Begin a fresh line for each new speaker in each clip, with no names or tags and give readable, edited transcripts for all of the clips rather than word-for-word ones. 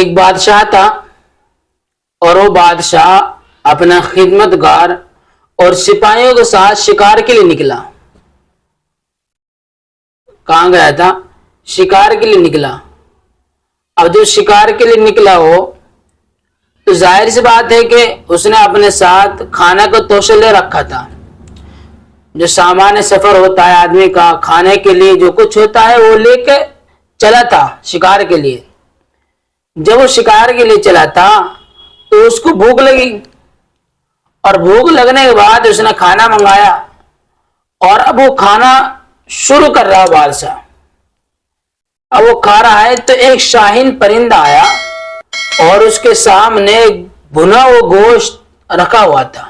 ایک بادشاہ تھا اور وہ بادشاہ اپنا خدمتگار اور سپاہیوں کے ساتھ شکار کے لیے نکلا. کہاں گیا تھا؟ شکار کے لیے نکلا. اب جو شکار کے لیے نکلا ہو تو ظاہر سی بات ہے کہ اس نے اپنے ساتھ کھانا کا توشہ لے رکھا تھا. جو سامان سفر ہوتا ہے آدمی کا، کھانے کے لیے جو کچھ ہوتا ہے وہ لے کے چلا تھا شکار کے لیے. جب وہ شکار کے لیے چلا تھا تو اس کو بھوک لگی، اور بھوک لگنے کے بعد اس نے کھانا منگایا، اور اب وہ کھانا شروع کر رہا بادشاہ. اب وہ کھا رہا ہے تو ایک شاہین پرندہ آیا اور اس کے سامنے بھنا ہوا گوشت رکھا ہوا تھا.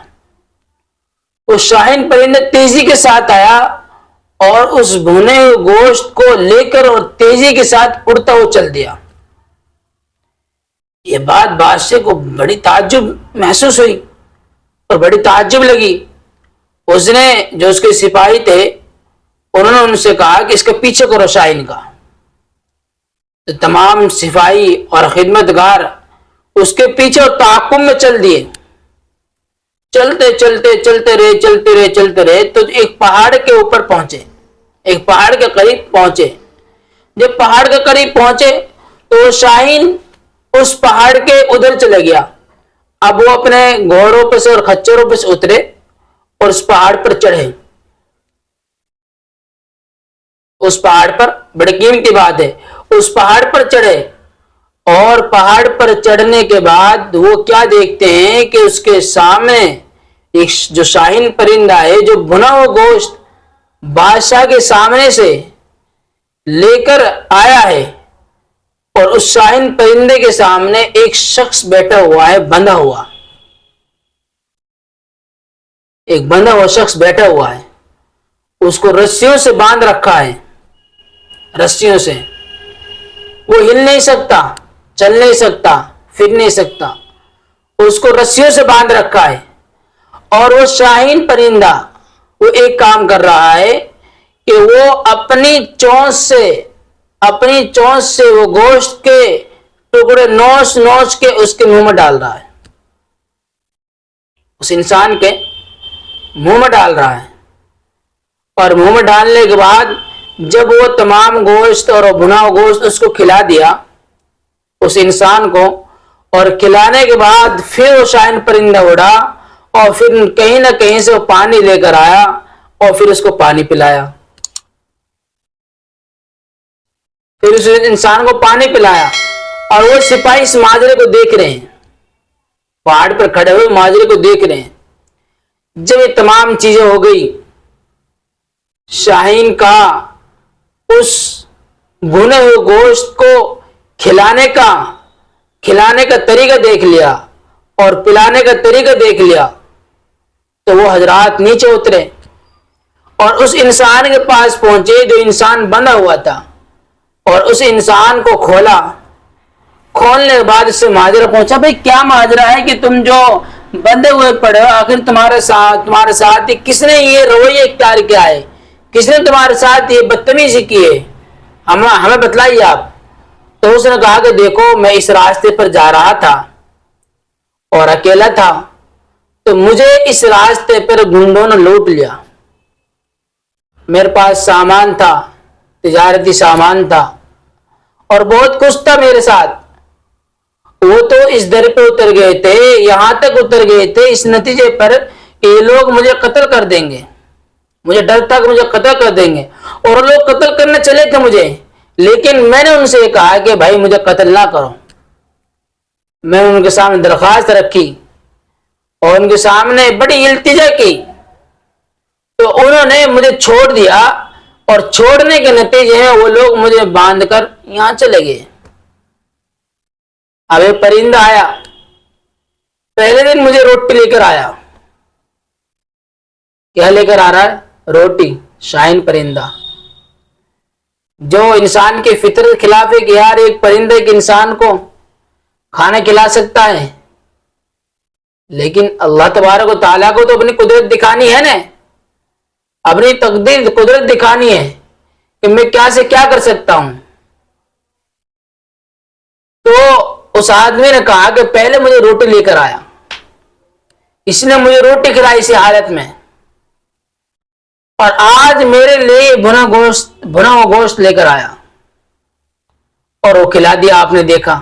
وہ شاہین پرندہ تیزی کے ساتھ آیا اور اس بھنے ہوئے گوشت کو لے کر اور تیزی کے ساتھ اڑتا ہوا چل دیا. یہ بات بادشاہ کو بڑی تعجب محسوس ہوئی اور بڑی تعجب لگی. اس نے جو اس کے سپاہی تھے انہوں نے ان سے کہا کہ اس کے پیچھے کرو شاہین کا. تو تمام سپاہی اور خدمتگار اس کے پیچھے اور تعاقب میں چل دیے. چلتے رہے تو ایک پہاڑ کے اوپر پہنچے، ایک پہاڑ کے قریب پہنچے. جب پہاڑ کے قریب پہنچے تو شاہین اس پہاڑ کے ادھر چلے گیا. اب وہ اپنے گھوڑوں پہ سے اور خچروں پہ سے اترے اور اس پہاڑ پر چڑھے. اس پہاڑ پر بڑی قیمتی بات ہے، اس پہاڑ پر چڑھے، اور پہاڑ پر چڑھنے کے بعد وہ کیا دیکھتے ہیں کہ اس کے سامنے ایک جو شاہین پرندہ ہے جو بھنا ہوا گوشت بادشاہ کے سامنے سے لے کر آیا ہے، اور اس شاہین پرندے کے سامنے ایک شخص بیٹھا ہوا ہے، بندھا ہوا. ایک بندھا ہوا شخص بیٹھا ہوا ہے، اس کو رسیوں سے باندھ رکھا ہے. رسیوں سے وہ ہل نہیں سکتا، چل نہیں سکتا، پھر نہیں سکتا. اس کو رسیوں سے باندھ رکھا ہے. اور وہ شاہین پرندہ وہ ایک کام کر رہا ہے کہ وہ اپنی چونچ سے وہ گوشت کے ٹکڑے نوچ کے اس کے منہ میں ڈال رہا ہے، اس انسان کے منہ میں ڈال رہا ہے. اور منہ میں ڈالنے کے بعد جب وہ تمام گوشت اور بھنا ہوا گوشت اس کو کھلا دیا اس انسان کو، اور کھلانے کے بعد پھر وہ شاہین پرندہ اڑا اور پھر کہیں نہ کہیں سے وہ پانی لے کر آیا اور پھر اس کو پانی پلایا. پھر اس انسان کو پانی پلایا. اور وہ سپاہی اس ماجرے کو دیکھ رہے ہیں، پہاڑ پر کھڑے ہوئے ماجرے کو دیکھ رہے ہیں. جب یہ تمام چیزیں ہو گئی، شاہین کا اس بھنے ہوئے گوشت کو کھلانے کا طریقہ دیکھ لیا اور پلانے کا طریقہ دیکھ لیا، تو وہ حضرات نیچے اترے اور اس انسان کے پاس پہنچے جو انسان بندھا ہوا تھا، اور اس انسان کو کھولا. کھولنے کے بعد اس سے ماجرہ پہنچا، بھئی کیا ماجرہ ہے کہ تم جو بندھے ہوئے پڑے ہو، آخر تمہارے ساتھ کس نے یہ رویہ اختیار کیا ہے، کس نے تمہارے ساتھ یہ بدتمیزی کی ہے، ہمیں بتلائیے آپ. تو اس نے کہا کہ دیکھو میں اس راستے پر جا رہا تھا اور اکیلا تھا، تو مجھے اس راستے پر گنڈوں نے لوٹ لیا. میرے پاس سامان تھا، تجارتی سامان تھا، اور بہت کچھ تھا میرے ساتھ. وہ تو اس در پہ اتر گئے تھے، یہاں تک اتر گئے تھے اس نتیجے پر کہ یہ لوگ مجھے قتل کر دیں گے، مجھے ڈر تھا کہ مجھے قتل کر دیں گے. اور لوگ قتل کرنے چلے تھے مجھے، لیکن میں نے ان سے کہا کہ بھائی مجھے قتل نہ کرو. میں نے ان کے سامنے درخواست رکھی اور ان کے سامنے بڑی التجا کی، تو انہوں نے مجھے چھوڑ دیا، اور چھوڑنے کے نتیجے میں وہ لوگ مجھے باندھ کر یہاں چلے گئے. اب ایک پرندہ آیا، پہلے دن مجھے روٹی لے کر آیا. کیا لے کر آ رہا ہے؟ روٹی. شاہین پرندہ جو انسان کی فطرت کے خلاف ہے کہ یار ایک پرندہ ایک انسان کو کھانا کھلا سکتا ہے، لیکن اللہ تبارک و تعالیٰ کو تو اپنی قدرت دکھانی ہے نا، اپنی تقدیر قدرت دکھانی ہے کہ میں کیا سے کیا کر سکتا ہوں. تو اس آدمی نے کہا کہ پہلے مجھے روٹی لے کر آیا، اس نے مجھے روٹی کھلائی اسی حالت میں، اور آج میرے لیے بھنا ہوا گوشت لے کر آیا اور وہ کھلا دیا، آپ نے دیکھا۔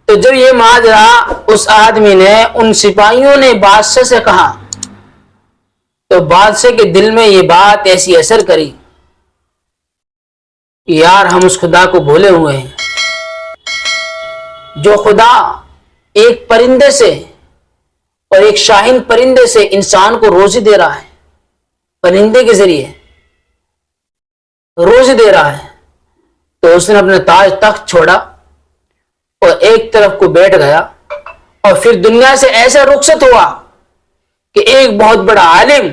تو جب یہ ماجرا اس آدمی نے، ان سپاہیوں نے بادشاہ سے کہا، تو بادشاہ کے دل میں یہ بات ایسی اثر کری، یار ہم اس خدا کو بھولے ہوئے ہیں جو خدا ایک پرندے سے اور ایک شاہین پرندے سے انسان کو روزی دے رہا ہے، پرندے کے ذریعے روزی دے رہا ہے۔ تو اس نے اپنا تاج تخت چھوڑا اور ایک طرف کو بیٹھ گیا، اور پھر دنیا سے ایسا رخصت ہوا کہ ایک بہت بڑا عالم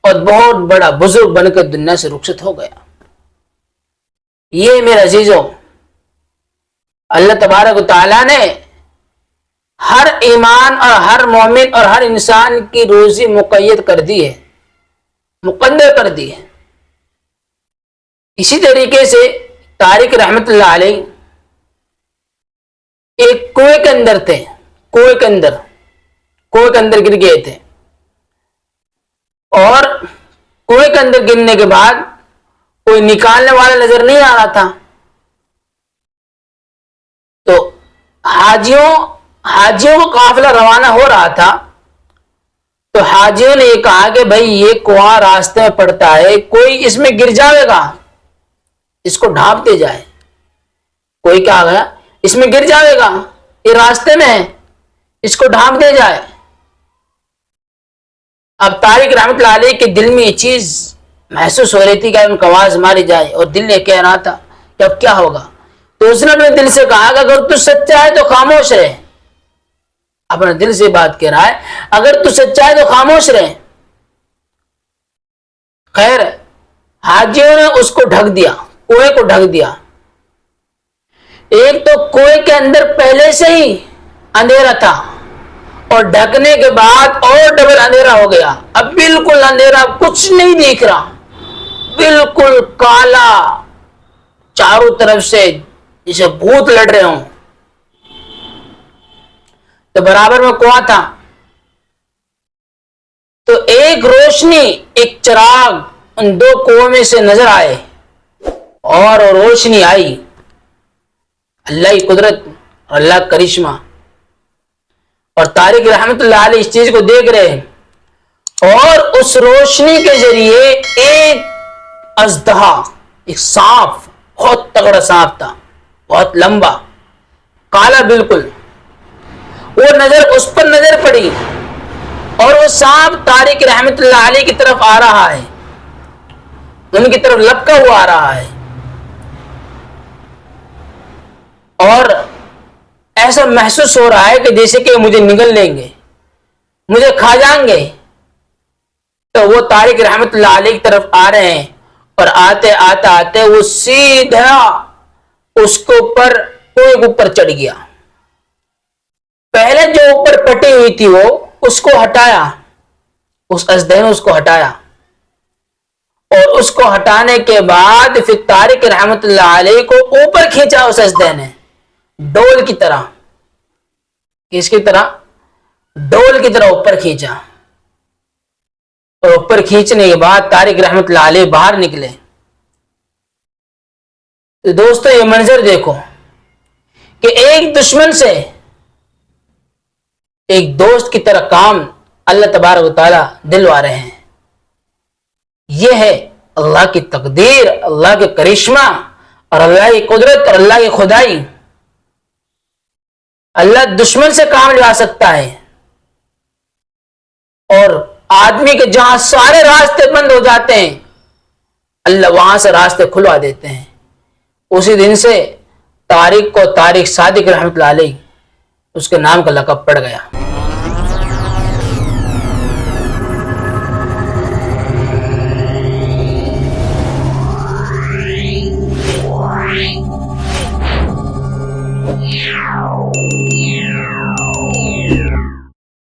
اور بہت بڑا بزرگ بن کر دنیا سے رخصت ہو گیا۔ یہ میرے عزیزوں، اللہ تبارک و تعالیٰ نے ہر ایمان اور ہر مومن اور ہر انسان کی روزی مقید کر دی ہے، مقدر کر دی ہے۔ اسی طریقے سے طارق رحمت اللہ علیہ ایک کنویں کے اندر تھے، کنویں کے اندر گر گئے تھے، اور کنویں کے اندر گرنے کے بعد کوئی نکالنے والا نظر نہیں آ رہا تھا۔ تو حاجیوں کا قافلہ روانہ ہو رہا تھا، تو حاجیوں نے یہ کہا کہ بھائی یہ کنواں راستے میں پڑتا ہے، کوئی اس میں گر جائے گا، اس کو ڈھانپتے جائے۔ کوئی کہا گیا اس میں گر جائے گا، یہ راستے میں ہے، اس کو ڈھانپ دے جائے۔ اب طارق رحمت اللہ علیہ کے دل میں یہ چیز محسوس ہو رہی تھی کہ ان کو آواز ماری جائے، اور دل نے کہہ رہا تھا کہ اب کیا ہوگا۔ تو اس نے اپنے دل سے کہا کہ اگر تو سچا ہے تو خاموش رہے، اپنے دل سے بات کہہ رہا ہے، اگر تو سچا ہے تو خاموش رہے۔ خیر، حاجیوں نے اس کو ڈھک دیا، کنویں کو ڈھک دیا۔ ایک تو کنویں کے اندر پہلے سے ہی اندھیرا تھا، اور ڈھکنے کے بعد اور ڈبل اندھیرا ہو گیا۔ اب بالکل اندھیرا، کچھ نہیں دیکھ رہا، بالکل کالا، چاروں طرف سے جسے بھوت لڑ رہے ہوں۔ تو برابر میں کنواں تھا، تو ایک روشنی، ایک چراغ ان دو کنووں میں سے نظر آئے، اور روشنی آئی، اللہ کی قدرت اور اللہ کا کرشمہ۔ اور طارق رحمت اللہ علیہ اس چیز کو دیکھ رہے ہیں، اور اس روشنی کے ذریعے ایک اژدہا، ایک سانپ، بہت تگڑا سانپ تھا، بہت لمبا، کالا بالکل، وہ نظر اس پر نظر پڑی، اور وہ سانپ طارق رحمت اللہ علیہ کی طرف آ رہا ہے، ان کی طرف لپکا ہوا آ رہا ہے، اور ایسا محسوس ہو رہا ہے کہ جیسے کہ مجھے نگل لیں گے، مجھے کھا جائیں گے۔ تو وہ طارق رحمت اللہ علیہ کی طرف آ رہے ہیں، اور آتے وہ سیدھا اس کے اوپر چڑھ گیا۔ پہلے جو اوپر پٹی ہوئی تھی وہ اس کو ہٹایا، اس اژدہے نے اس کو ہٹایا، اور اس کو ہٹانے کے بعد پھر طارق رحمت اللہ علیہ کو اوپر کھینچا اس اژدہے نے، ڈول کی طرح۔ کس کی طرح؟ ڈول کی طرح اوپر کھینچا، اور اوپر کھینچنے کے بعد طارق رحمت اللہ علیہ باہر نکلے۔ تو دوستو یہ منظر دیکھو کہ ایک دشمن سے ایک دوست کی طرح کام اللہ تبارک و تعالی دلوا رہے ہیں۔ یہ ہے اللہ کی تقدیر، اللہ کے کرشمہ، اور اللہ کی قدرت اور اللہ کی خدائی۔ اللہ دشمن سے کام لوا سکتا ہے، اور آدمی کے جہاں سارے راستے بند ہو جاتے ہیں اللہ وہاں سے راستے کھلوا دیتے ہیں۔ اسی دن سے طارق کو طارق صادق رحمت اللہ علیہ اس کے نام کا لقب پڑ گیا۔